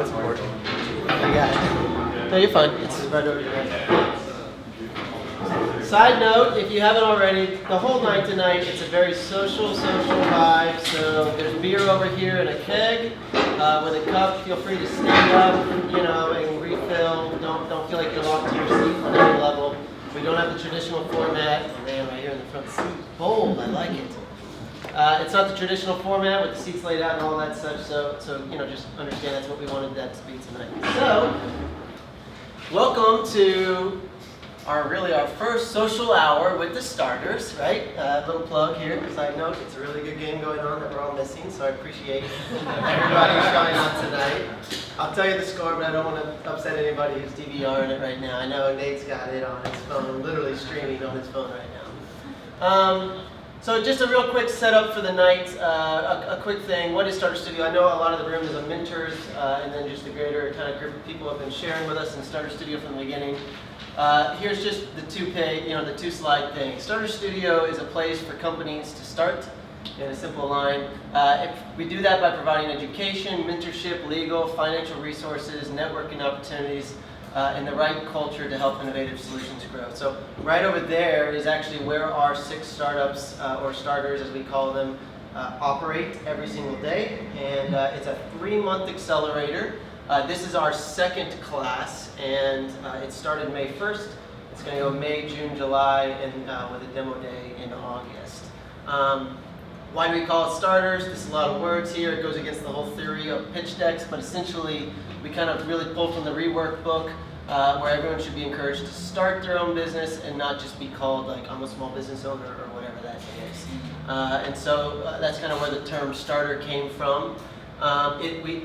It's important. You got it. No, you're fine. It's right over here. Side note, if you haven't already, the whole night tonight, it's a very social vibe. So there's beer over here and a keg with a cup. Feel free to stand up, and refill. Don't feel like you're locked to your seat on any level. We don't have the traditional format. Oh, man, right here in the front seat. Bold, I like it. It's not the traditional format with the seats laid out and all that such. So just understand that's what we wanted that to be tonight. So, welcome to our first social hour with the starters, right? Little plug here, side note, it's a really good game going on that we're all missing, so I appreciate everybody showing up tonight. I'll tell you the score, but I don't want to upset anybody who's DVRing it right now. I know Nate's got it on his phone, literally streaming on his phone right now. So just a real quick setup for the night, a quick thing. What is StarterStudio? I know a lot of the room is of mentors, and then just a greater kind of group of people have been sharing with us in StarterStudio from the beginning. Here's just the the two-slide thing. StarterStudio is a place for companies to start in a simple line. We do that by providing education, mentorship, legal, financial resources, networking opportunities, and the right culture to help innovative solutions grow. So right over there is actually where our 6 startups, or starters as we call them, operate every single day. And it's a 3-month accelerator. This is our 2nd class, and it started May 1st. It's going to go May, June, July, and with a demo day in August. Why do we call it starters? There's a lot of words here. It goes against the whole theory of pitch decks, but essentially we kind of really pull from the rework book, where everyone should be encouraged to start their own business and not just be called like I'm a small business owner or whatever that is. And so that's kind of where the term starter came from.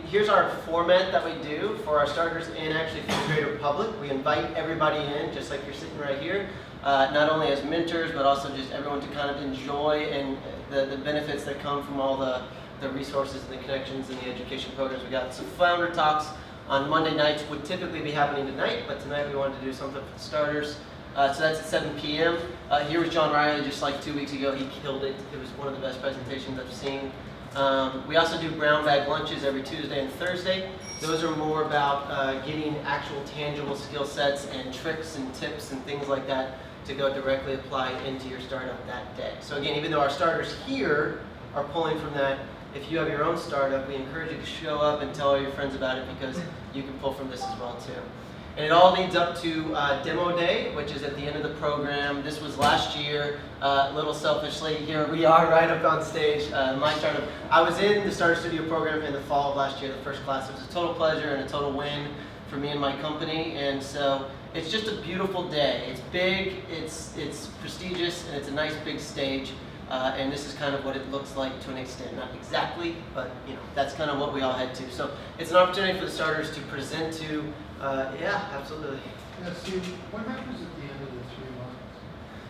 Here's our format that we do for our starters and actually for the greater public. We invite everybody in, just like you're sitting right here, not only as mentors, but also just everyone to kind of enjoy and the benefits that come from all the resources and the connections and the education programs we got. So founder talks on Monday nights would typically be happening tonight, but tonight we wanted to do something for the starters. So that's at 7 p.m. Here was John Riley just like 2 weeks ago. He killed it. It was one of the best presentations I've seen. We also do brown bag lunches every Tuesday and Thursday. Those are more about getting actual tangible skill sets and tricks and tips and things like that to go directly apply into your startup that day. So again, even though our starters here are pulling from that, if you have your own startup, we encourage you to show up and tell all your friends about it because you can pull from this as well too. And it all leads up to Demo Day, which is at the end of the program. This was last year, a little selfishly. Here we are right up on stage, my startup. I was in the StarterStudio program in the fall of last year, the first class. It was a total pleasure and a total win for me and my company. And so it's just a beautiful day. It's big, it's prestigious, and it's a nice big stage. And this is kind of what it looks like to an extent. Not exactly, but that's kind of what we all head to. So it's an opportunity for the starters to present to. Yeah, absolutely. Yeah, Steve, what happens at the end of the 3 months?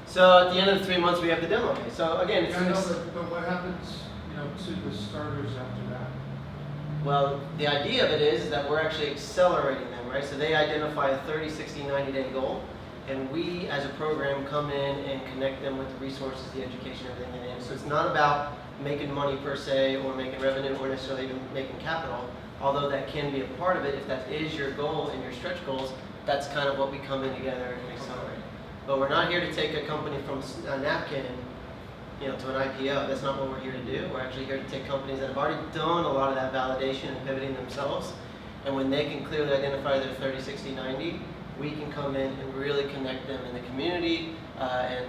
So at the end of the 3 months, we have the demo day. So again, it's but what happens, to the starters after that? Well, the idea of it is that we're actually accelerating them, right? So they identify a 30, 60, 90-day goal, and we, as a program, come in and connect them with the resources, the education, everything in it. So it's not about making money per se, or making revenue, or necessarily even making capital. Although that can be a part of it, if that is your goal and your stretch goals, that's kind of what we come in together and accelerate. But we're not here to take a company from a napkin, to an IPO. That's not what we're here to do. We're actually here to take companies that have already done a lot of that validation and pivoting themselves, and when they can clearly identify their 30, 60, 90, we can come in and really connect them in the community and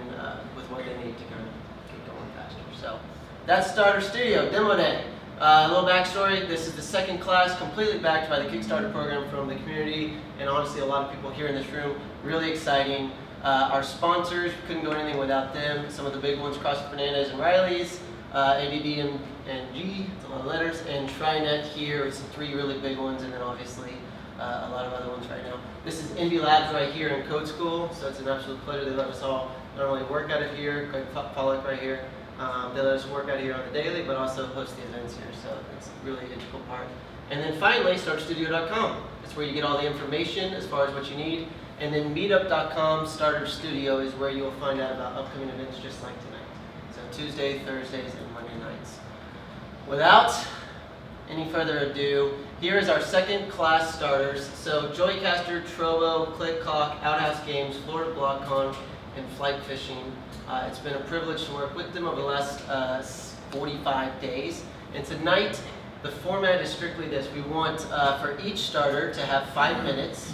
with what they need to kind of get going faster. So that's StarterStudio Demo Day. A little backstory, this is the 2nd class, completely backed by the Kickstarter program from the community, and honestly a lot of people here in this room. Really exciting. Our sponsors, couldn't go anything without them. Some of the big ones, CrossFit Fernandez and Riley's, ABB and G, it's a lot of letters, and TriNet here, it's 3 really big ones, and then obviously a lot of other ones right now. This is Indie Labs right here in Code School, so it's an absolute pleasure. They let us all not only work out of here, Greg Pollack right here, they let us work out here on the daily, but also host the events here, so it's really an integral part. And then finally, StarterStudio.com. That's where you get all the information as far as what you need. And then Meetup.com, StarterStudio, is where you'll find out about upcoming events just like tonight. So Tuesday, Thursdays, and Monday nights. Without any further ado, here is our second class starters. So Joycaster, Trovo, Click Clock, Outhouse Games, Florida BlockCon, and Flight Fishing. It's been a privilege to work with them over the last 45 days. And tonight, the format is strictly this. We want for each starter to have 5 minutes.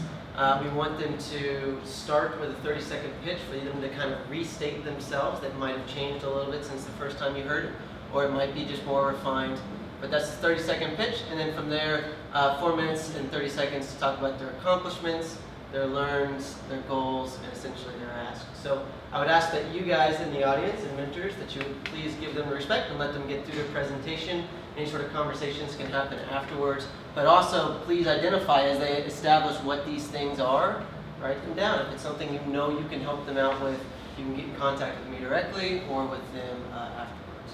We want them to start with a 30-second pitch for them to kind of restate themselves. That might have changed a little bit since the first time you heard it, or it might be just more refined. But that's the 30-second pitch, and then from there, 4 minutes and 30 seconds to talk about their accomplishments, their learns, their goals, and essentially their asks. So I would ask that you guys in the audience and mentors, that you would please give them respect and let them get through their presentation. Any sort of conversations can happen afterwards. But also, please identify as they establish what these things are. Write them down. If it's something you know you can help them out with, you can get in contact with me directly or with them afterwards.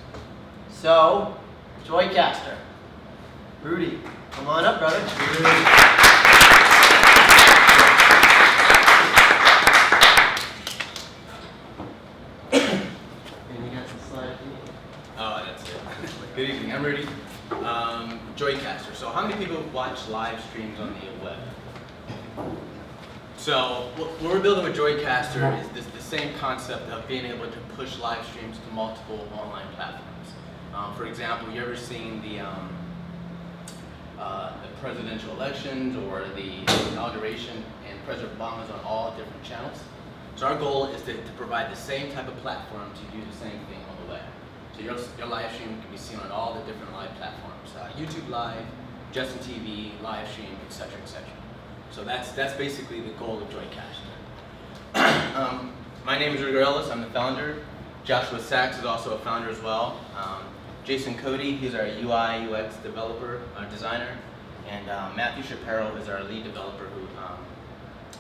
So, Joycaster. Rudy, come on up, brother. Oh, that's it. Good evening, I'm Rudy. Joycaster. So how many people watch live streams on the web? So what we're building with Joycaster is the same concept of being able to push live streams to multiple online platforms. For example, you ever seen the presidential elections or the inauguration, and President Obama's on all different channels? So our goal is to provide the same type of platform to do the same thing on the web. So your live stream can be seen on all the different live platforms, YouTube Live, Justin TV, live stream, etc., etc. So that's basically the goal of Joycaster. My name is Rudy Ellis. I'm the founder. Joshua Sachs is also a founder as well. Jason Cody, he's our UI UX developer, designer, and Matthew Shapiro is our lead developer who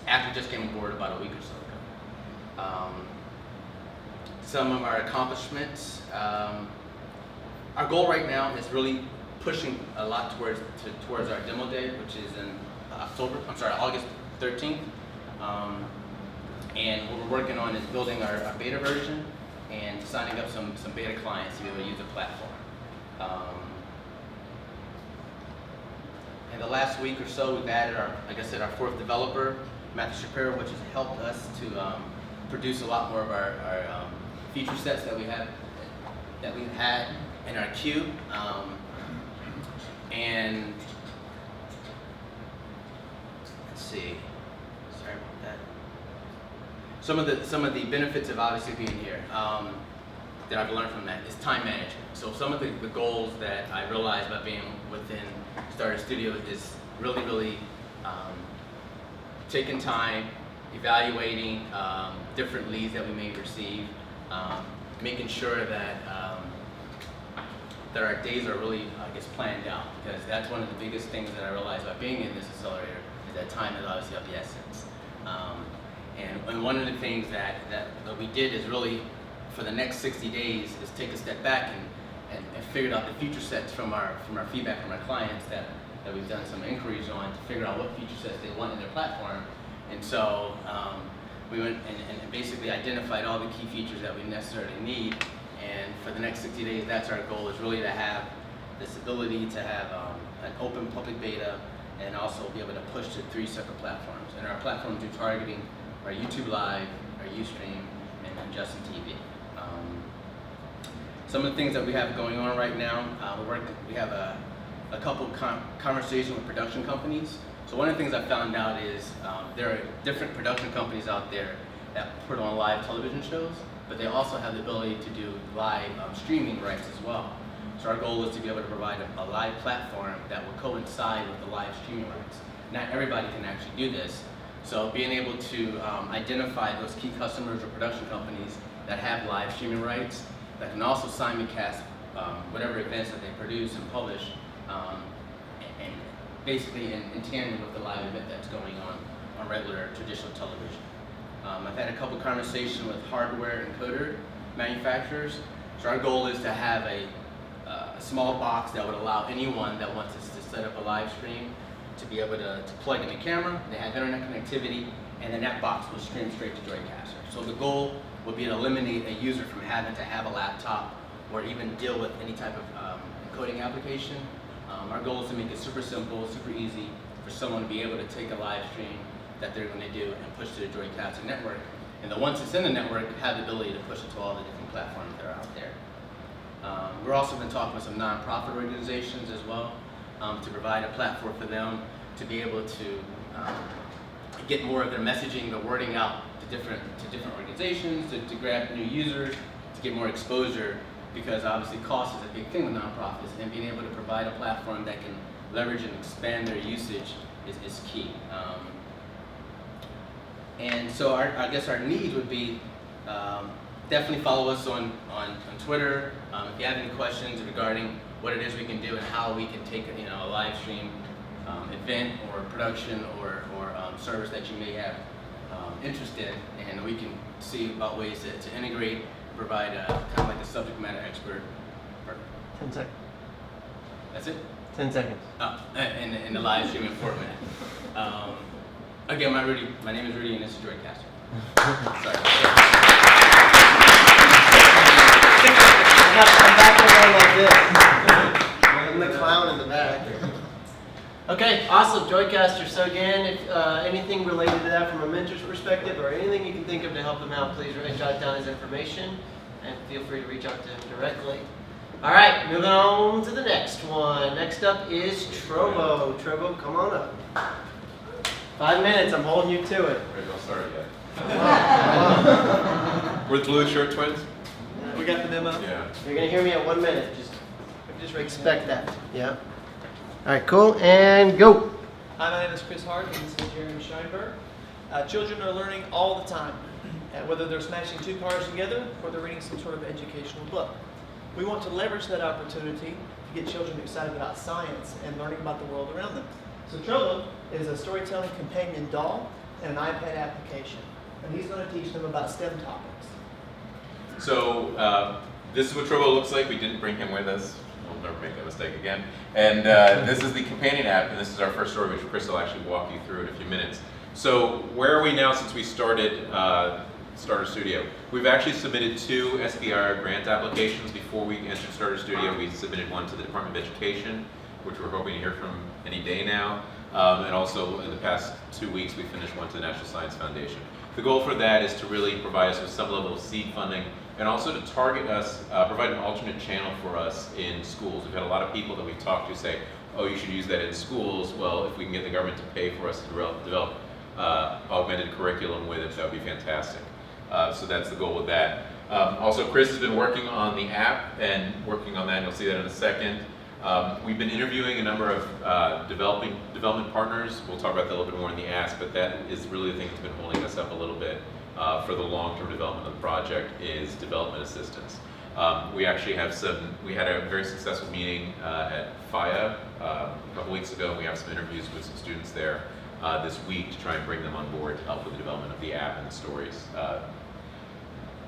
actually just came aboard about a week or so ago. Some of our accomplishments. Our goal right now is really pushing a lot towards our demo day, which is in August 13th. And what we're working on is building our beta version and signing up some beta clients to be able to use the platform. In the last week or so, we've added our fourth developer, Matthew Shapiro, which has helped us to produce a lot more of our feature sets that we've had in our queue. And let's see. Sorry about that. Some of the benefits of obviously being here that I've learned from that is time management. So some of the goals that I realized by being within StarterStudio is really taking time, evaluating different leads that we may receive, making sure that our days are really, planned out, because that's one of the biggest things that I realized by being in this accelerator is that time is obviously of the essence. And one of the things that we did is really, for the next 60 days, is take a step back and figured out the feature sets from our feedback from our clients that we've done some inquiries on to figure out what feature sets they want in their platform. And so we went and basically identified all the key features that we necessarily need. And for the next 60 days, that's our goal, is really to have this ability to have an open public beta and also be able to push to 3 separate platforms. And our platforms do targeting our YouTube Live, our Ustream, and Justin TV. Some of the things that we have going on right now, we have a couple conversations with production companies. So one of the things I found out is there are different production companies out there that put on live television shows, but they also have the ability to do live streaming rights as well. So our goal is to be able to provide a live platform that will coincide with the live streaming rights. Not everybody can actually do this, so being able to identify those key customers or production companies that have live streaming rights that can also simulcast whatever events that they produce and publish, and basically in tandem with the live event that's going on regular traditional television. I've had a couple conversations with hardware encoder manufacturers. So our goal is to have a small box that would allow anyone that wants us to set up a live stream to be able to plug in the camera, they have internet connectivity, and then that box will stream straight to Joycaster. So the goal would be to eliminate a user from having to have a laptop or even deal with any type of encoding application. Our goal is to make it super simple, super easy for someone to be able to take a live stream that they're going to do and push to the Joycasting network. And then once it's in the network, have the ability to push it to all the different platforms that are out there. We're also been talking with some nonprofit organizations as well to provide a platform for them to be able to get more of their messaging, the wording out to different organizations, to grab new users, to get more exposure, because obviously cost is a big thing with nonprofits, and being able to provide a platform that can leverage and expand their usage is key. And so I guess our need would be definitely follow us on Twitter. If you have any questions regarding what it is we can do and how we can take a live stream event or production or service that you may have interest in, and we can see about ways to integrate, provide kind of like a subject matter expert. 10 seconds. That's it? 10 seconds. In the live streaming format. Again, my name is Rudy, and this is Joycaster. Sorry. I'm back around like this. I'm the clown in the back. Okay, awesome, Joycaster. So again, if anything related to that from a mentor's perspective or anything you can think of to help him out, please jot down his information and feel free to reach out to him directly. All right, moving on to the next one. Next up is Trovo. Trovo, come on up. 5 minutes, I'm holding you to it. Wait, don't start yet. Wow. We're the Blue Shirt Twins? We got the memo? Yeah. You're gonna hear me at 1 minute. Just expect that. Yeah. All right, cool, and go. Hi, my name is Chris Hart, and this is Jeremy Scheinberg. Children are learning all the time, whether they're smashing two cars together or they're reading some sort of educational book. We want to leverage that opportunity to get children excited about science and learning about the world around them. So Trovo is a storytelling companion doll and an iPad application, and he's going to teach them about STEM topics. So this is what Trovo looks like. We didn't bring him with us. We'll never make that mistake again. And this is the companion app, and this is our first story, which Chris will actually walk you through in a few minutes. So where are we now since we started StarterStudio? We've actually submitted 2 SBIR grant applications before we entered StarterStudio. We submitted one to the Department of Education, which we're hoping to hear from any day now. And also in the past 2 weeks, we finished one to the National Science Foundation. The goal for that is to really provide us with some level of seed funding and also to target us, provide an alternate channel for us in schools. We've had a lot of people that we've talked to say, oh, you should use that in schools. Well, if we can get the government to pay for us to develop augmented curriculum with it, that would be fantastic. So that's the goal with that. Also, Chris has been working on the app and working on that, and you'll see that in a second. We've been interviewing a number of development partners. We'll talk about that a little bit more in the ask, but that is really the thing that's been holding us up a little bit for the long-term development of the project is development assistance. We actually have we had a very successful meeting at FIA a couple weeks ago, and we have some interviews with some students there this week to try and bring them on board to help with the development of the app and the stories.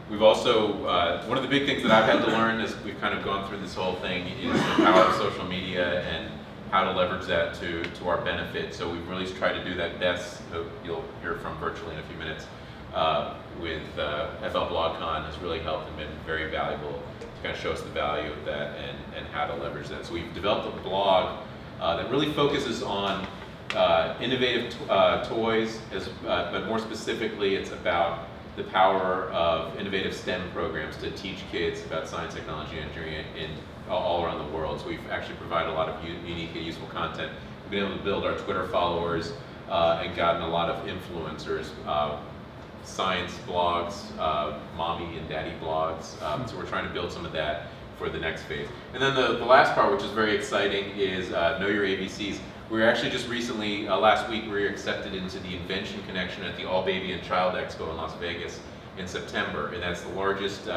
We've also, one of the big things that I've had to learn as we've kind of gone through this whole thing is the power of social media and how to leverage that to our benefit. So we've really tried to do that best, you'll hear from virtually in a few minutes, with FL BlogCon has really helped and been very valuable to kind of show us the value of that and how to leverage that. So we've developed a blog that really focuses on innovative toys, but more specifically it's about the power of innovative STEM programs to teach kids about science, technology, and engineering all around the world. So we've actually provided a lot of unique and useful content. We've been able to build our Twitter followers and gotten a lot of influencers, science blogs, mommy and daddy blogs. So we're trying to build some of that for the next phase. And then the last part, which is very exciting, is Know Your ABCs. We were actually just recently, last week, we were accepted into the Invention Connection at the All Baby and Child Expo in Las Vegas in September, and that's the largest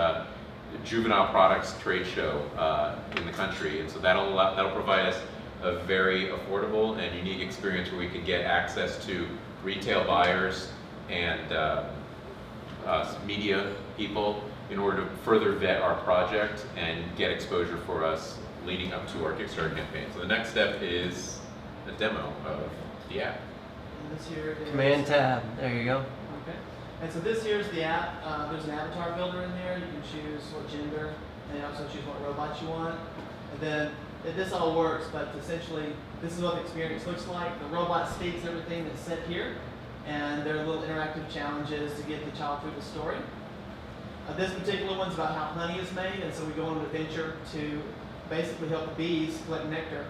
juvenile products trade show in the country. And so that'll provide us a very affordable and unique experience where we can get access to retail buyers and media people in order to further vet our project and get exposure for us leading up to our Kickstarter campaign. So the next step is a demo of the app. And this here is Command tab. There you go. Okay. And so this here's the app. There's an avatar builder in there. You can choose what gender, and you also choose what robot you want. And then this all works, but essentially this is what the experience looks like. The robot speaks everything that's said here, and there are little interactive challenges to get the child through the story. This particular one's about how honey is made, and so we go on an adventure to basically help the bees collect nectar.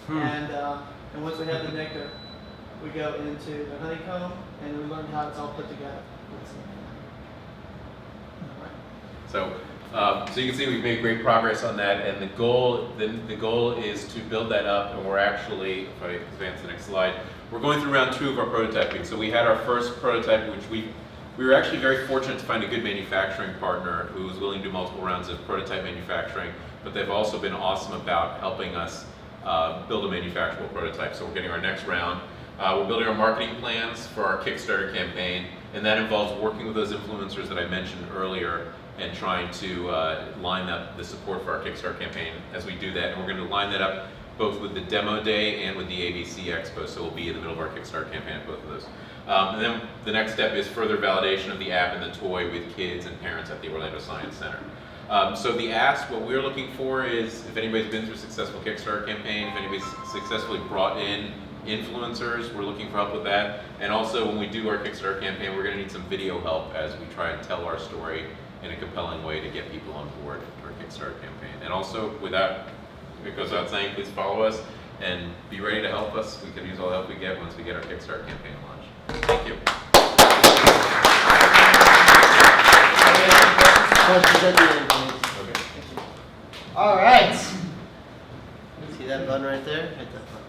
And once we have the nectar, we go into the honeycomb, and we learn how it's all put together. So you can see we've made great progress on that, and the goal is to build that up, and we're actually, if I advance the next slide, we're going through round 2 of our prototyping. So we had our first prototype, which we were actually very fortunate to find a good manufacturing partner who was willing to do multiple rounds of prototype manufacturing, but they've also been awesome about helping us build a manufacturable prototype. So we're getting our next round. We're building our marketing plans for our Kickstarter campaign, and that involves working with those influencers that I mentioned earlier and trying to line up the support for our Kickstarter campaign as we do that. And we're going to line that up both with the demo day and with the ABC Expo, so we'll be in the middle of our Kickstarter campaign at both of those. And then the next step is further validation of the app and the toy with kids and parents at the Orlando Science Center. So the ask, what we're looking for is if anybody's been through a successful Kickstarter campaign, if anybody's successfully brought in influencers, we're looking for help with that. And also when we do our Kickstarter campaign, we're going to need some video help as we try and tell our story in a compelling way to get people on board for our Kickstarter campaign. And also with that, it goes without saying, please follow us and be ready to help us. We can use all the help we get once we get our Kickstarter campaign launched. Thank you. Questions at the end, please. Okay. All right. See that button right there? Hit that button.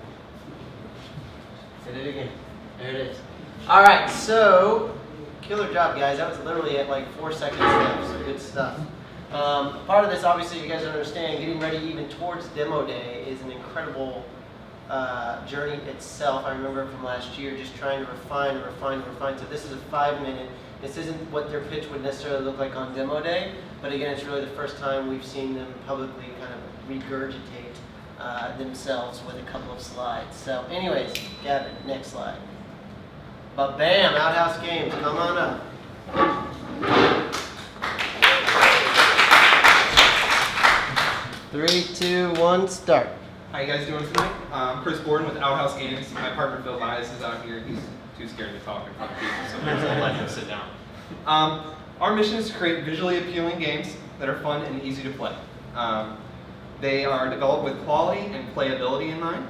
Hit it again. There it is. All right, so killer job, guys. That was literally at like 4 seconds left, so good stuff. Part of this, obviously, you guys understand, getting ready even towards demo day is an incredible journey itself. I remember from last year just trying to refine. So this is a 5-minute. This isn't what their pitch would necessarily look like on demo day, but again, it's really the first time we've seen them publicly kind of regurgitate themselves with a couple of slides. So anyways, Gavin, next slide. But bam, Outhouse Games, come on up. 3, 2, 1, start. How you guys doing tonight? I'm Chris Gordon with Outhouse Games. My partner Phil Bias is out here. He's too scared to talk in front of people, so I'll let him sit down. Our mission is to create visually appealing games that are fun and easy to play. They are developed with quality and playability in mind.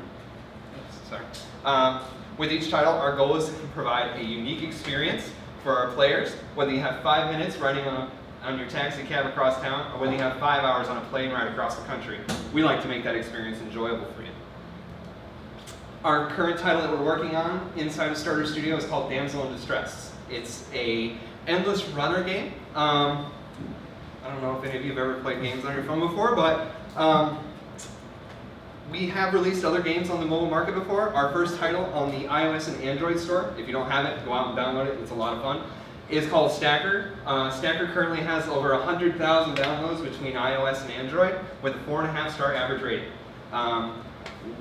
With each title, our goal is to provide a unique experience for our players, whether you have 5 minutes riding on your taxi cab across town, or whether you have 5 hours on a plane ride across the country. We like to make that experience enjoyable for you. Our current title that we're working on inside of StarterStudio is called Damsel in Distress. It's a endless runner game. I don't know if any of you have ever played games on your phone before, but we have released other games on the mobile market before. Our first title on the iOS and Android store, if you don't have it, go out and download it. It's a lot of fun. Is called Stacker. Stacker currently has over 100,000 downloads between iOS and Android with a 4.5-star average rating.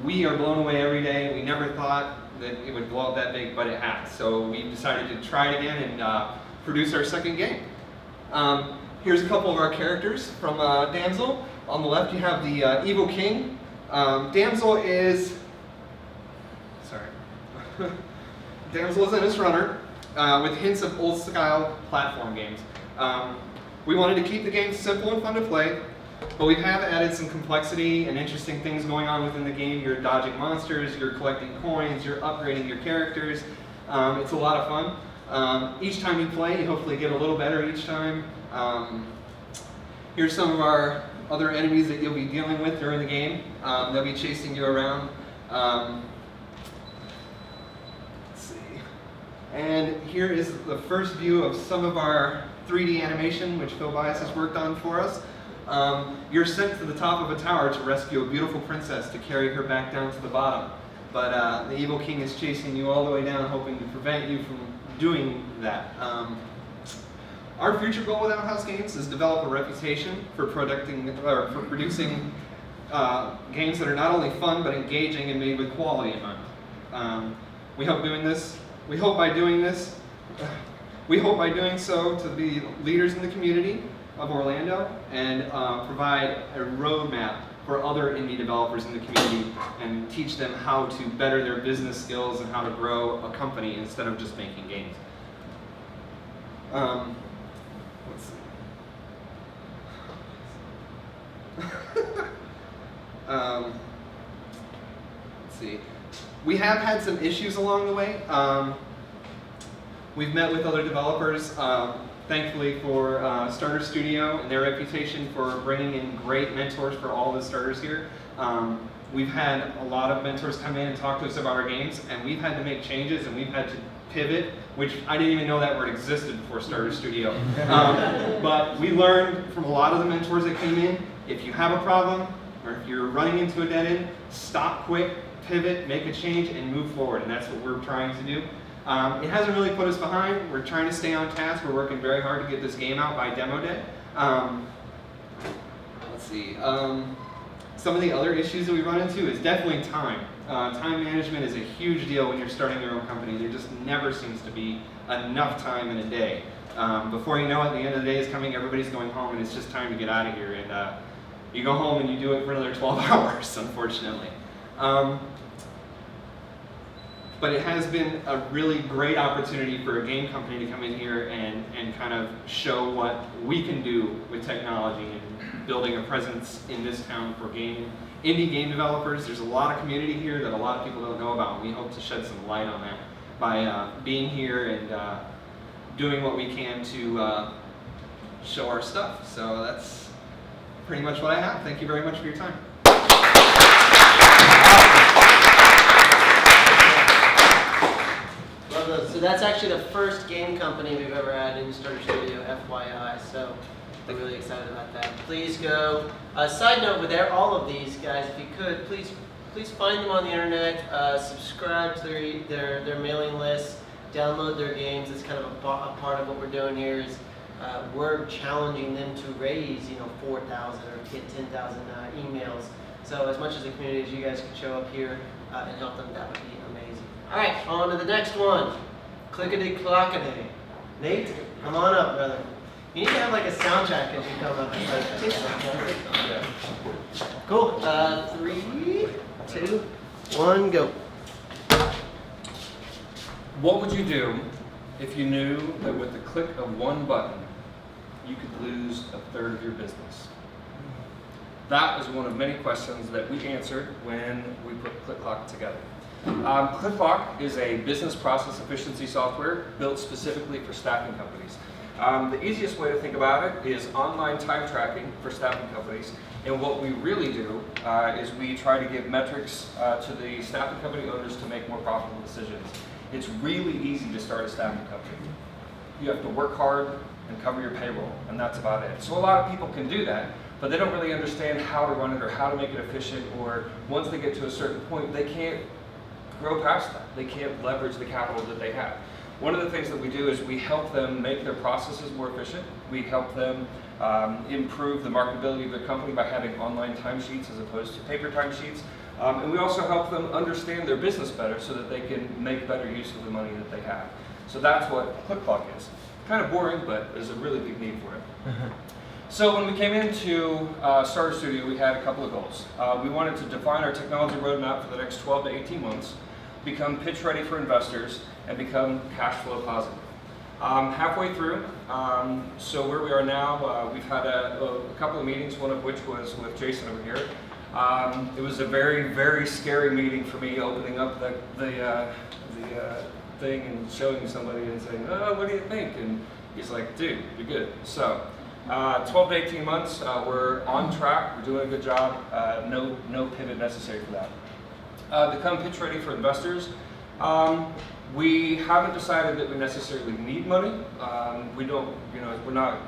We are blown away every day. We never thought that it would blow up that big, but it has. So we decided to try it again and produce our second game. Here's a couple of our characters from Damsel. On the left you have the evil king. Damsel is, Damsel is an endless runner. With hints of old-style platform games. We wanted to keep the game simple and fun to play, but we have added some complexity and interesting things going on within the game. You're dodging monsters, you're collecting coins, you're upgrading your characters. It's a lot of fun. Each time you play, you hopefully get a little better each time. Here's some of our other enemies that you'll be dealing with during the game. They'll be chasing you around. And here is the first view of some of our 3D animation, which Phil Bias has worked on for us. You're sent to the top of a tower to rescue a beautiful princess to carry her back down to the bottom. But the evil king is chasing you all the way down, hoping to prevent you from doing that. Our future goal with Outhouse Games is to develop a reputation for producing games that are not only fun but engaging and made with quality in mind. We hope by doing so to be leaders in the community of Orlando and provide a roadmap for other indie developers in the community and teach them how to better their business skills and how to grow a company instead of just making games. Let's see. Let's see. We have had some issues along the way. We've met with other developers, thankfully for StarterStudio and their reputation for bringing in great mentors for all the starters here. We've had a lot of mentors come in and talk to us about our games, and we've had to make changes and we've had to pivot, which I didn't even know that word existed before StarterStudio. But we learned from a lot of the mentors that came in, if you have a problem or if you're running into a dead end, stop quick, pivot, make a change, and move forward, and that's what we're trying to do. It hasn't really put us behind. We're trying to stay on task. We're working very hard to get this game out by demo day. Let's see. Some of the other issues that we run into is definitely time. Time management is a huge deal when you're starting your own company. There just never seems to be enough time in a day. Before you know it, the end of the day is coming, everybody's going home, and it's just time to get out of here. And you go home and you do it for another 12 hours, unfortunately. But it has been a really great opportunity for a game company to come in here and kind of show what we can do with technology and building a presence in this town for indie game developers. There's a lot of community here that a lot of people don't know about. We hope to shed some light on that by being here and doing what we can to show our stuff. So that's pretty much what I have. Thank you very much for your time. So that's actually the first game company we've ever had in StarterStudio, FYI. So we're really excited about that. Please go. Side note, with all of these guys, if you could, please find them on the internet. Subscribe to their mailing list. Download their games. It's kind of a part of what we're doing here. Is we're challenging them to raise 4,000 or get 10,000 emails. So as much as the community as you guys could show up here and help them, that would be amazing. All right, on to the next one. Clickety-clockety. Nate, come on up, brother. You need to have like a sound check as you come up. Cool. 3, 2, 1, go. What would you do if you knew that with the click of one button, you could lose a third of your business? That was one of many questions that we answered when we put ClickClock together. ClickClock is a business process efficiency software built specifically for staffing companies. The easiest way to think about it is online time tracking for staffing companies. And what we really do is we try to give metrics to the staffing company owners to make more profitable decisions. It's really easy to start a staffing company. You have to work hard and cover your payroll, and that's about it. So a lot of people can do that, but they don't really understand how to run it or how to make it efficient, or once they get to a certain point, they can't grow past that. They can't leverage the capital that they have. One of the things that we do is we help them make their processes more efficient. We help them improve the marketability of their company by having online timesheets as opposed to paper timesheets. And we also help them understand their business better so that they can make better use of the money that they have. So that's what ClickClock is. Kind of boring, but there's a really big need for it. So when we came into StarterStudio, we had a couple of goals. We wanted to define our technology roadmap for the next 12 to 18 months, become pitch ready for investors, and become cash flow positive. Halfway through, so where we are now, we've had a couple of meetings, one of which was with Jason over here. It was a very, very scary meeting for me, opening up the thing and showing somebody and saying, "Oh, what do you think?" And he's like, "Dude, you're good." So 12 to 18 months, we're on track, we're doing a good job, no pivot necessary for that. Become pitch ready for investors. We haven't decided that we necessarily need money. We don't, we're not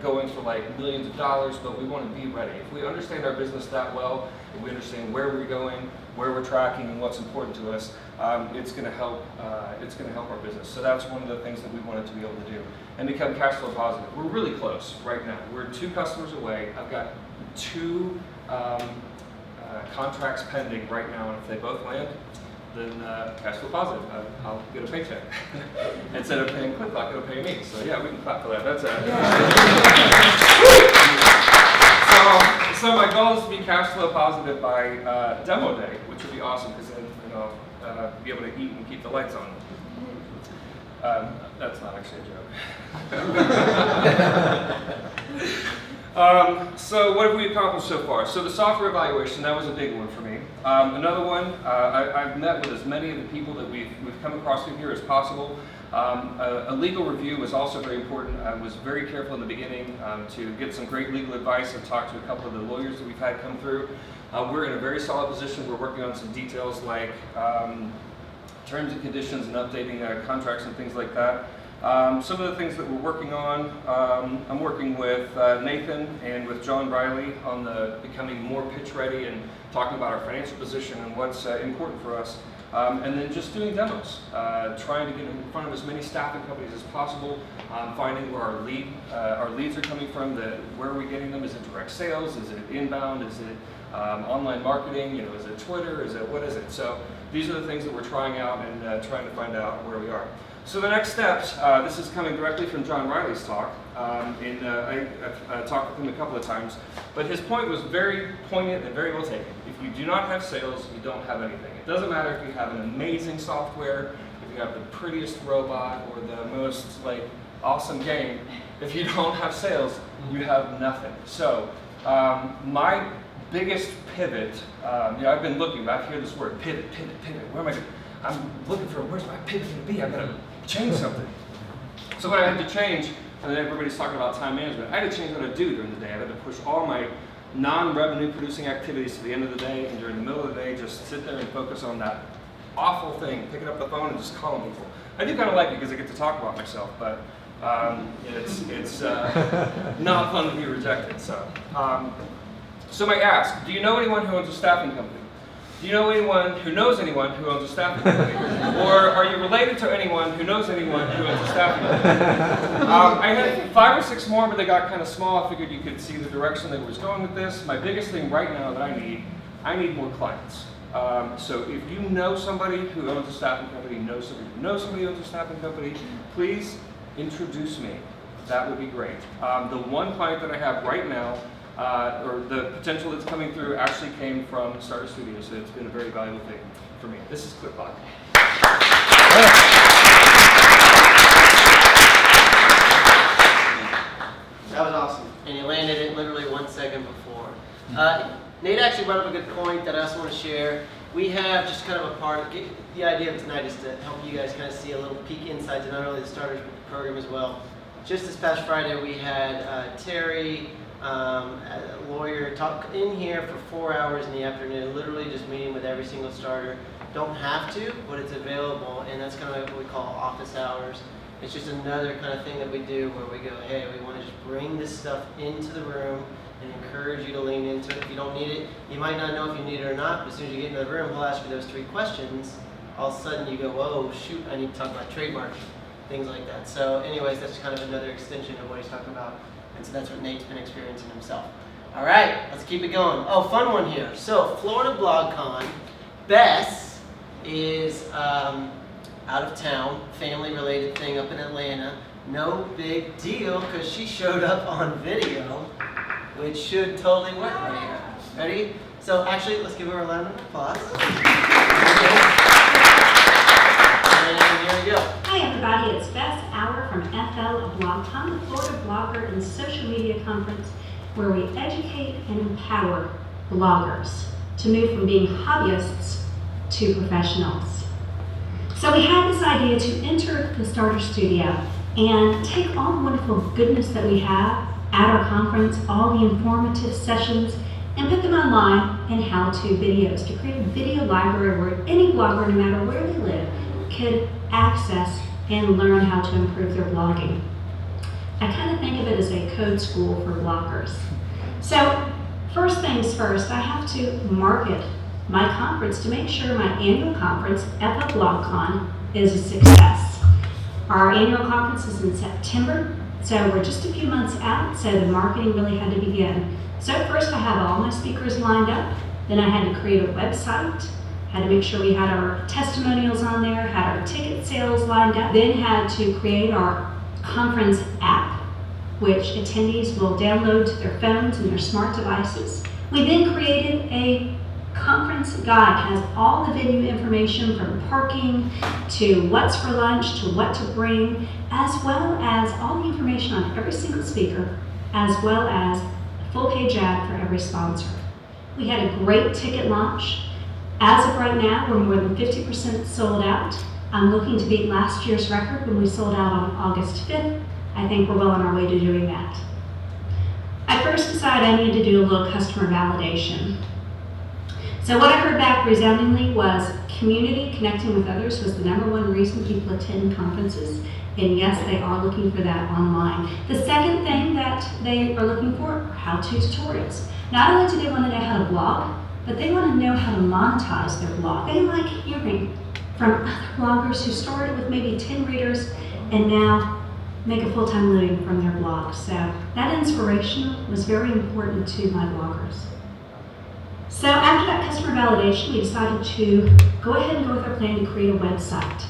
going for like millions of dollars, but we want to be ready. If we understand our business that well, if we understand where we're going, where we're tracking, and what's important to us, it's going to help. It's going to help our business. So that's one of the things that we wanted to be able to do, and become cash flow positive. We're really close right now. We're 2 customers away. I've got 2 contracts pending right now, and if they both land, then cash flow positive. I'll get a paycheck. Instead of paying ClickClock, it'll pay me. So yeah, we can clap for that. That's So my goal is to be cash flow positive by demo day, which would be awesome because then be able to eat and keep the lights on. That's not actually a joke. So what have we accomplished so far? So the software evaluation, that was a big one for me. Another one, I've met with as many of the people that we've come across through here as possible. A legal review was also very important. I was very careful in the beginning to get some great legal advice. I've talked to a couple of the lawyers that we've had come through. We're in a very solid position. We're working on some details like terms and conditions and updating contracts and things like that. Some of the things that we're working on, I'm working with Nathan and with John Riley on the becoming more pitch ready and talking about our financial position and what's important for us. And then just doing demos, trying to get in front of as many staffing companies as possible, finding where our leads are coming from, where are we getting them? Is it direct sales? Is it inbound? Is it online marketing? Is it Twitter? What is it? So these are the things that we're trying out and trying to find out where we are. So the next steps, this is coming directly from John Riley's talk. I've talked with him a couple of times, but his point was very poignant and very well taken. If you do not have sales, you don't have anything. It doesn't matter if you have an amazing software, if you have the prettiest robot or the most awesome game. If you don't have sales, you have nothing. So my biggest pivot, I've been looking, I hear this word, pivot. Where am I going? I'm looking for, where's my pivot going to be? I've got to change something. So what I had to change, and then everybody's talking about time management, I had to change what I do during the day. I had to push all my non-revenue producing activities to the end of the day, and during the middle of the day, just sit there and focus on that awful thing, picking up the phone and just calling people. I do kind of like it because I get to talk about myself, but it's not fun to be rejected. So I ask, do you know anyone who owns a staffing company? Do you know anyone who knows anyone who owns a staffing company? Or are you related to anyone who knows anyone who owns a staffing company? I had 5 or 6 more, but they got kind of small. I figured you could see the direction that I was going with this. My biggest thing right now that I need more clients. So if you know somebody who owns a staffing company, know somebody who owns a staffing company, please introduce me. That would be great. The one client that I have right now, or the potential that's coming through, actually came from StarterStudio, so it's been a very valuable thing for me. This is ClickBot. That was awesome, and you landed it literally 1 second before. Nate actually brought up a good point that I also want to share. We have just kind of a part, the idea of tonight is to help you guys kind of see a little peek inside to not only the Starters program as well. Just this past Friday we had Terry, a lawyer, talk in here for 4 hours in the afternoon, literally just meeting with every single starter. Don't have to, but it's available, and that's kind of what we call office hours. It's just another kind of thing that we do where we go, hey, we want to just bring this stuff into the room and encourage you to lean into it. If you don't need it, you might not know if you need it or not, but as soon as you get into the room, he'll ask you those 3 questions. All of a sudden you go, whoa, shoot, I need to talk about trademarking, things like that. So anyways, that's kind of another extension of what he's talking about. And so that's what Nate's been experiencing himself. All right, let's keep it going. Oh, fun one here. So Florida BlogCon, Bess is out of town, family-related thing up in Atlanta. No big deal, because she showed up on video, which should totally work right here. Ready? So actually, let's give her a round of applause. And here we go. Hi everybody, it's Bess Auer from FL BlogCon, the Florida Blogger and Social Media Conference, where we educate and empower bloggers to move from being hobbyists to professionals. So we had this idea to enter the StarterStudio and take all the wonderful goodness that we have at our conference, all the informative sessions, and put them online in how-to videos to create a video library where any blogger, no matter where they live, could access and learn how to improve their blogging. I kind of think of it as a code school for bloggers. So first things first, I have to market my conference to make sure my annual conference, FL BlogCon, is a success. Our annual conference is in September, so we're just a few months out, so the marketing really had to begin. So first I have all my speakers lined up, then I had to create a website, had to make sure we had our testimonials on there, had our ticket sales lined up, then had to create our conference app, which attendees will download to their phones and their smart devices. We then created a conference guide. It has all the venue information from parking to what's for lunch to what to bring, as well as all the information on every single speaker, as well as a full page ad for every sponsor. We had a great ticket launch. As of right now, we're more than 50% sold out. I'm looking to beat last year's record when we sold out on August 5th. I think we're well on our way to doing that. I first decided I needed to do a little customer validation. So what I heard back resoundingly was community, connecting with others, was the #1 reason people attend conferences. And yes, they are looking for that online. The second thing that they are looking for are how-to tutorials. Not only do they want to know how to blog, but they want to know how to monetize their blog. They like hearing from other bloggers who started with maybe 10 readers and now make a full-time living from their blog. So that inspiration was very important to my bloggers. So after that customer validation, we decided to go ahead and go with our plan to create a website.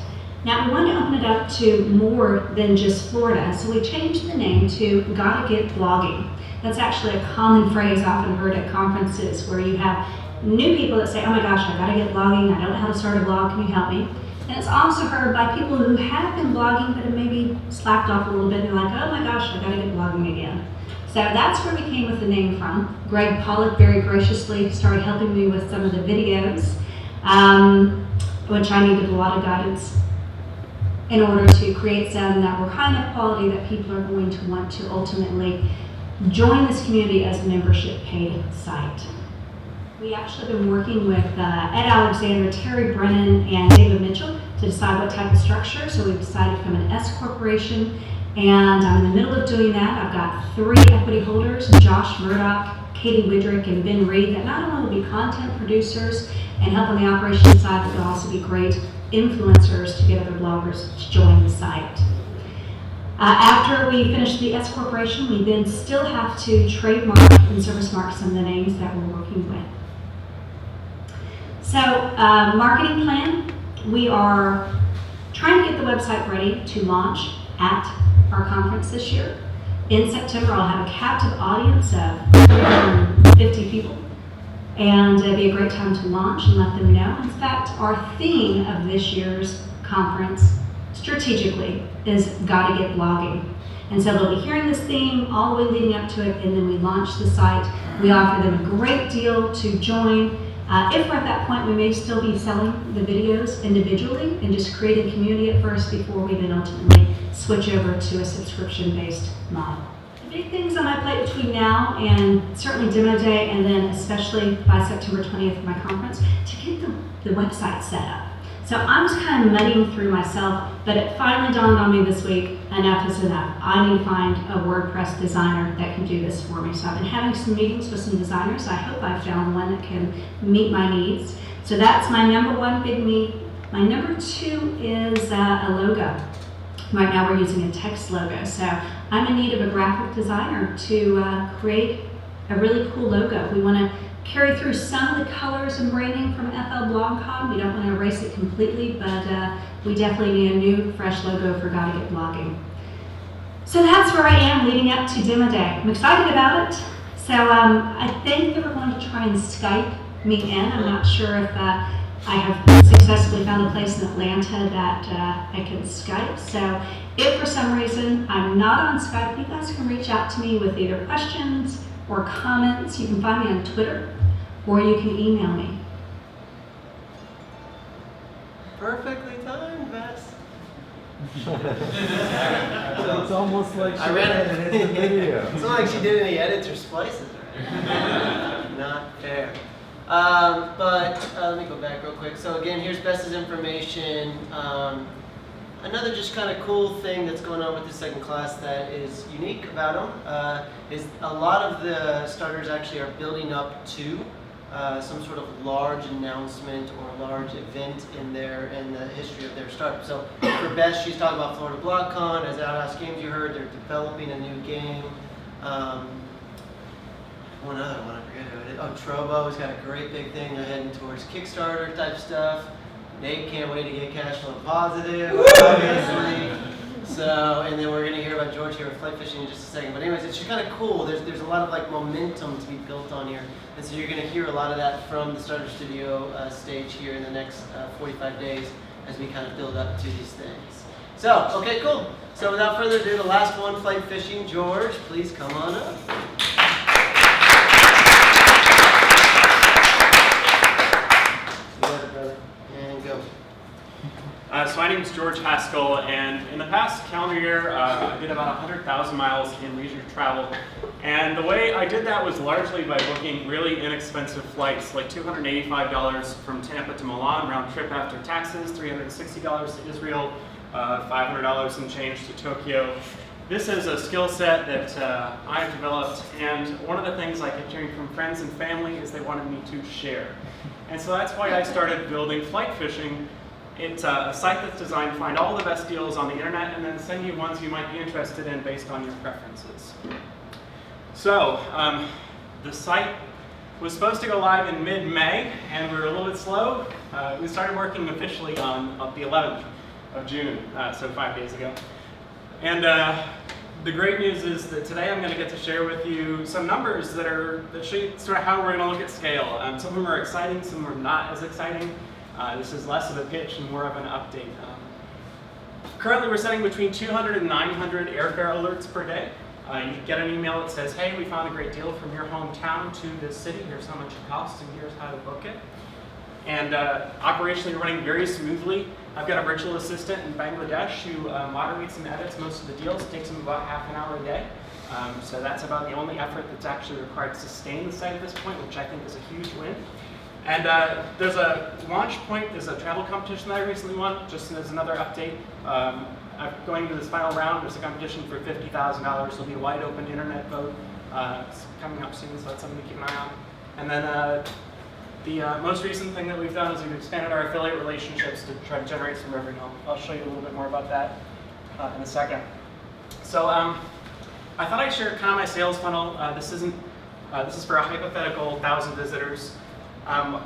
Now we wanted to open it up to more than just Florida, so we changed the name to Gotta Get Blogging. That's actually a common phrase often heard at conferences where you have new people that say, oh my gosh, I gotta get blogging, I don't know how to start a blog, can you help me? And it's also heard by people who have been blogging but have maybe slacked off a little bit and they're like, oh my gosh, I gotta get blogging again. So that's where we came with the name from. Greg Pollock very graciously started helping me with some of the videos, which I needed a lot of guidance in order to create some that were high enough quality that people are going to want to ultimately join this community as a membership paid site. We actually have been working with Ed Alexander, Terry Brennan, and David Mitchell to decide what type of structure. So we've decided to become an S corporation, and I'm in the middle of doing that. I've got 3 equity holders, Josh Murdoch, Katie Widrick, and Ben Reed, that not only will be content producers and help on the operations side, but they'll also be great influencers to get other bloggers to join the site. After we finish the S corporation, we then still have to trademark and service mark some of the names that we're working with. So, marketing plan, we are trying to get the website ready to launch at our conference this year. In September, I'll have a captive audience of 350 people, and it'll be a great time to launch and let them know. In fact, our theme of this year's conference, strategically, is Gotta Get Blogging. And so they'll be hearing this theme all the way leading up to it, and then we launch the site. We offer them a great deal to join. If we're at that point, we may still be selling the videos individually and just creating community at first before we then ultimately switch over to a subscription-based model. The big things on my plate between now and certainly demo day, and then especially by September 20th for my conference, to get the website set up. So I was kind of muddying through myself, but it finally dawned on me this week, enough is enough. I need to find a WordPress designer that can do this for me. So I've been having some meetings with some designers. I hope I found one that can meet my needs. So that's my #1 big need. My #2 is a logo. Right now we're using a text logo. So I'm in need of a graphic designer to create a really cool logo. We want to carry through some of the colors and branding from FL BlogCon. We don't want to erase it completely, but we definitely need a new, fresh logo for Gotta Get Blogging. So that's where I am leading up to demo day. I'm excited about it. So I think that we're going to try and Skype me in. I'm not sure if I have successfully found a place in Atlanta that I can Skype. So if for some reason I'm not on Skype, you guys can reach out to me with either questions or comments. You can find me on Twitter, or you can email me. Perfectly timed, Bess. It's almost like I read it. edited the video. It's not like she did any edits or splices. Not fair. But let me go back real quick. So again, here's Bess's information. Another just kind of cool thing that's going on with the second class that is unique about them is a lot of the starters actually are building up to some sort of large announcement or large event in the history of their startup. So for Bess, she's talking about Florida BlogCon. As Outhouse Games, you heard, they're developing a new game. One other one, I forget who it is. Oh, Trovo's got a great big thing. They're heading towards Kickstarter type stuff. Nate can't wait to get cash flow positive, obviously. So, and then we're going to hear about George here with flight fishing in just a second. But anyways, it's just kind of cool. There's a lot of like momentum to be built on here. And so you're going to hear a lot of that from the StarterStudio stage here in the next 45 days as we kind of build up to these things. So, okay, cool. So without further ado, the last one, flight fishing. George, please come on up. And go. So my name is George Haskell, and in the past calendar year, I did about 100,000 miles in leisure travel. And the way I did that was largely by booking really inexpensive flights, like $285 from Tampa to Milan, round trip after taxes, $360 to Israel, $500 and change to Tokyo. This is a skill set that I've developed, and one of the things I kept hearing from friends and family is they wanted me to share. And so that's why I started building Flight Fishing. It's a site that's designed to find all the best deals on the internet and then send you ones you might be interested in based on your preferences. So, the site was supposed to go live in mid-May, and we were a little bit slow. We started working officially on the 11th of June, so 5 days ago. And the great news is that today I'm going to get to share with you some numbers that show you sort of how we're going to look at scale. Some of them are exciting, some are not as exciting. This is less of a pitch and more of an update. Currently we're setting between 200 and 900 airfare alerts per day. You get an email that says, hey, we found a great deal from your hometown to this city. Here's how much it costs and here's how to book it. And operationally running very smoothly. I've got a virtual assistant in Bangladesh who moderates and edits most of the deals. It takes him about half an hour a day. So that's about the only effort that's actually required to sustain the site at this point, which I think is a huge win. And there's a launch point, there's a travel competition that I recently won, just as another update. I'm going to this final round, there's a competition for $50,000. There'll be a wide open internet vote. It's coming up soon, so that's something to keep an eye on. And then the most recent thing that we've done is we've expanded our affiliate relationships to try to generate some revenue. I'll show you a little bit more about that in a second. So I thought I'd share kind of my sales funnel. This is for a hypothetical 1,000 visitors.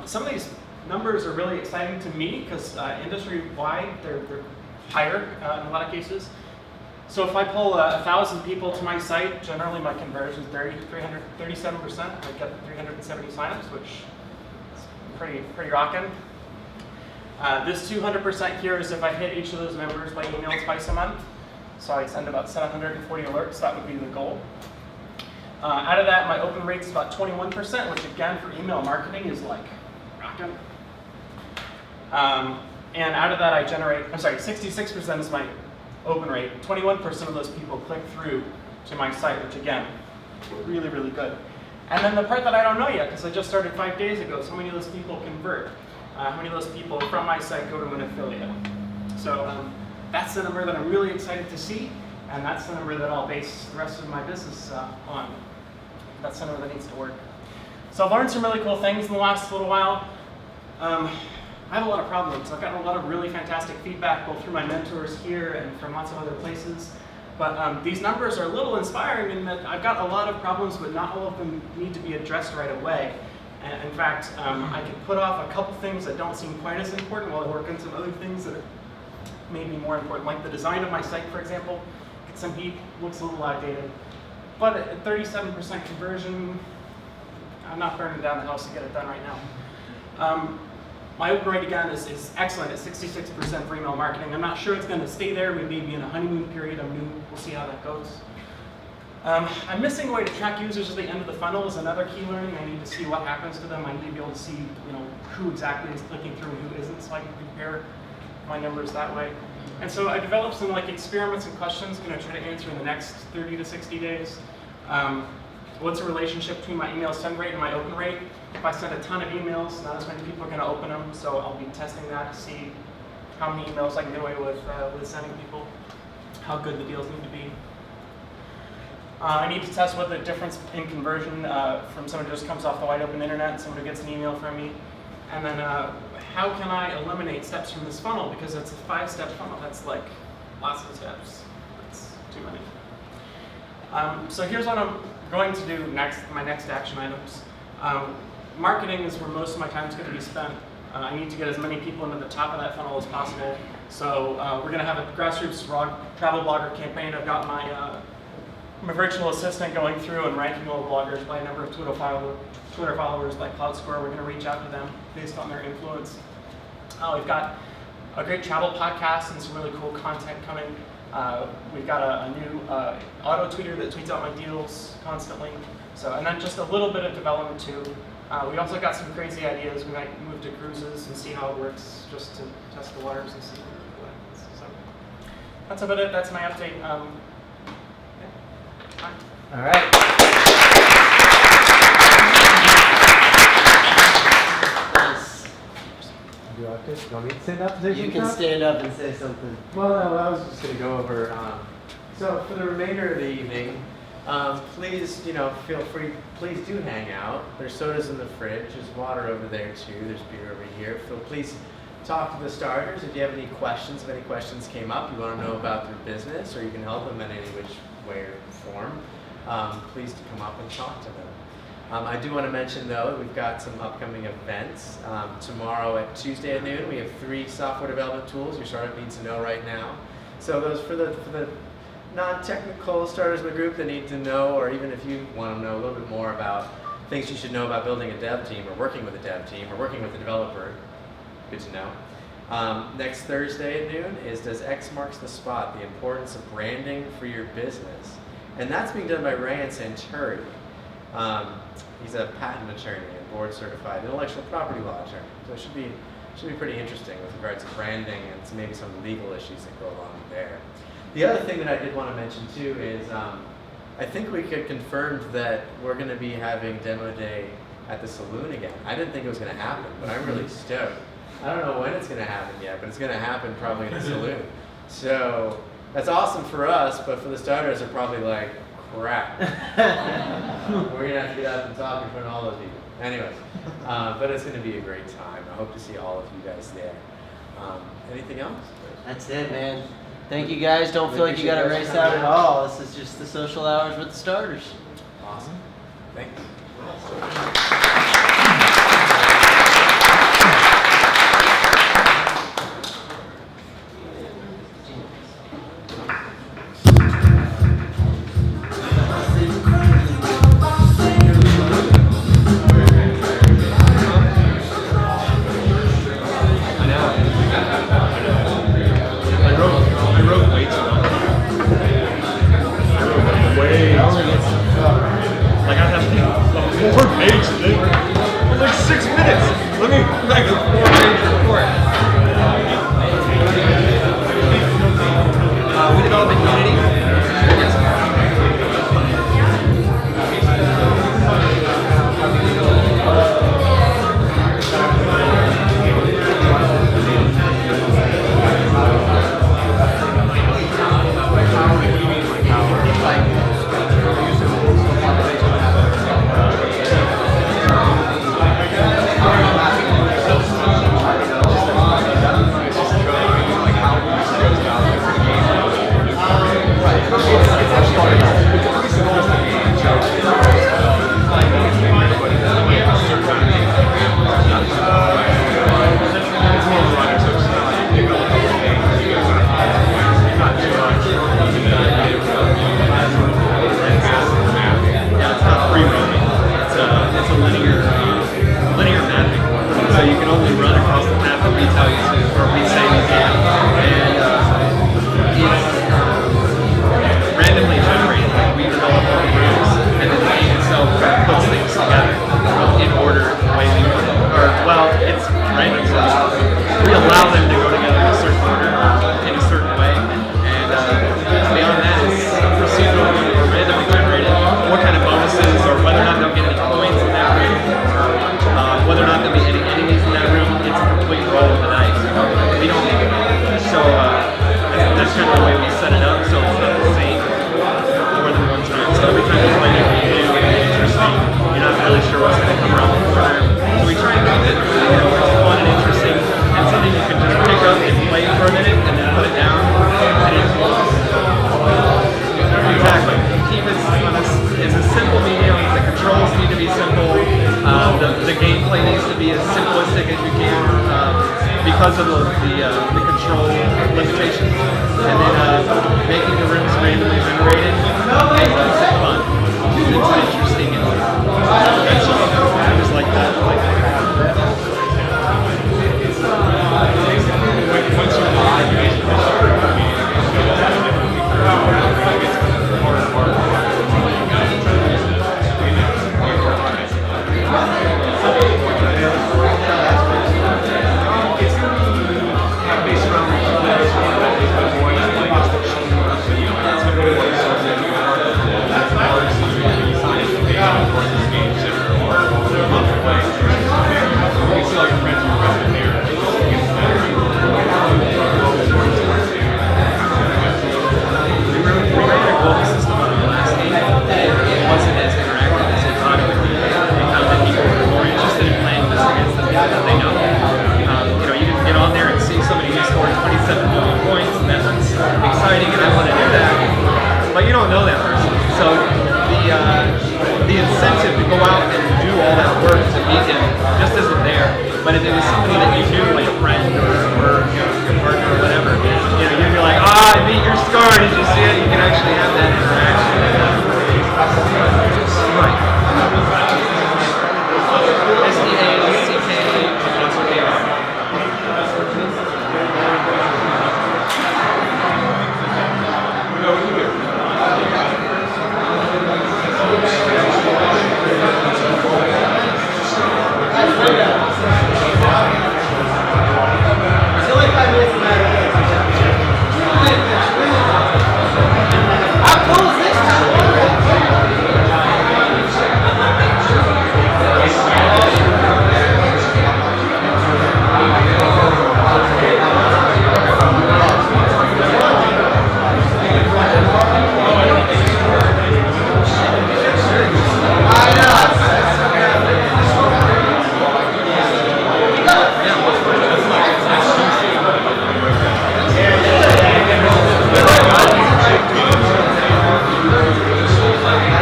Some of these numbers are really exciting to me because industry-wide they're higher in a lot of cases. So if I pull 1,000 people to my site, generally my conversion is 337%. I get 370 signups, which is pretty rocking. This 200% here is if I hit each of those members by email twice a month. So I send about 740 alerts. That would be the goal. Out of that, my open rate is about 21%, which again for email marketing is like rocking. And out of that I generate, 66% is my open rate. 21% of those people click through to my site, which again, really, really good. And then the part that I don't know yet, because I just started 5 days ago, is how many of those people convert? How many of those people from my site go to an affiliate? So that's the number that I'm really excited to see, and that's the number that I'll base the rest of my business on. That's the number that needs to work. So I've learned some really cool things in the last little while. I have a lot of problems. I've gotten a lot of really fantastic feedback, both through my mentors here and from lots of other places. But these numbers are a little inspiring in that I've got a lot of problems, but not all of them need to be addressed right away. And in fact, I can put off a couple things that don't seem quite as important while I work on some other things that may be more important, like the design of my site, for example. Gets some heat, looks a little outdated. But at 37% conversion, I'm not burning down the house to get it done right now. My open rate again is excellent at 66% for email marketing. I'm not sure it's going to stay there. We may be in a honeymoon period. I'm new. We'll see how that goes. I'm missing a way to track users at the end of the funnel is another key learning. I need to see what happens to them. I need to be able to see, who exactly is clicking through and who isn't, so I can compare my numbers that way. And so I developed some experiments and questions I'm going to try to answer in the next 30 to 60 days. What's the relationship between my email send rate and my open rate? If I send a ton of emails, not as many people are going to open them, so I'll be testing that to see how many emails I can get away with sending people, how good the deals need to be. I need to test what the difference in conversion from someone who just comes off the wide open internet and someone who gets an email from me. And then how can I eliminate steps from this funnel? Because it's a 5-step funnel. That's like lots of steps. That's too many. So here's what I'm going to do next, my next action items. Marketing is where most of my time is going to be spent. I need to get as many people into the top of that funnel as possible. So we're going to have a grassroots travel blogger campaign. I've got my virtual assistant going through and ranking all the bloggers by number of Twitter followers by Cloud Score. We're going to reach out to them based on their influence. We've got a great travel podcast and some really cool content coming. We've got a new auto tweeter that tweets out my deals constantly. So, and then just a little bit of development too. We also got some crazy ideas. We might move to cruises and see how it works, just to test the waters and see what happens. So that's about it. That's my update. Yeah. Bye. All right. Nice. Do you want me to stand up? You can stand up and say something. Well, no, I was just going to go over. So for the remainder of the evening, please, feel free. Please do hang out. There's sodas in the fridge. There's water over there too. There's beer over here. So please talk to the starters if you have any questions. If any questions came up, you want to know about their business, or you can help them in any which way or form. Please come up and talk to them. I do want to mention though, we've got some upcoming events. Tomorrow at Tuesday at noon, we have 3 software development tools your startup needs to know right now. So those for the non-technical starters in the group that need to know, or even if you want to know a little bit more about things you should know about building a dev team, or working with a dev team, or working with a developer, good to know. Next Thursday at noon is Does X Marks the Spot? The Importance of Branding for Your Business. And that's being done by Ryan Santuri. He's a patent attorney and board certified intellectual property law attorney. So it should be pretty interesting with regards to branding and maybe some legal issues that go along there. The other thing that I did want to mention too is I think we could confirm that we're going to be having demo day at the saloon again. I didn't think it was going to happen, but I'm really stoked. I don't know when it's going to happen yet, but it's going to happen probably in the saloon. So that's awesome for us, but for the starters, they're probably like, crap. We're going to have to get up and talk in front of all those people. Anyways, but it's going to be a great time. I hope to see all of you guys there. Anything else? That's it, man. Thank you guys. Don't feel like you got to race out at all. This is just the social hours with the starters. Awesome. Thanks. Because of the control limitations, and then making the rooms randomly generated is fun. It's interesting and I just like that. Once you buy, you basically start a community. Exciting, and I want to do that, but you don't know that person. So the incentive to go out and do all that work to meet him just isn't there. But if it was somebody that you knew, like a friend or your partner or whatever, you'd be like, I beat your score. Did you see it? You can actually have that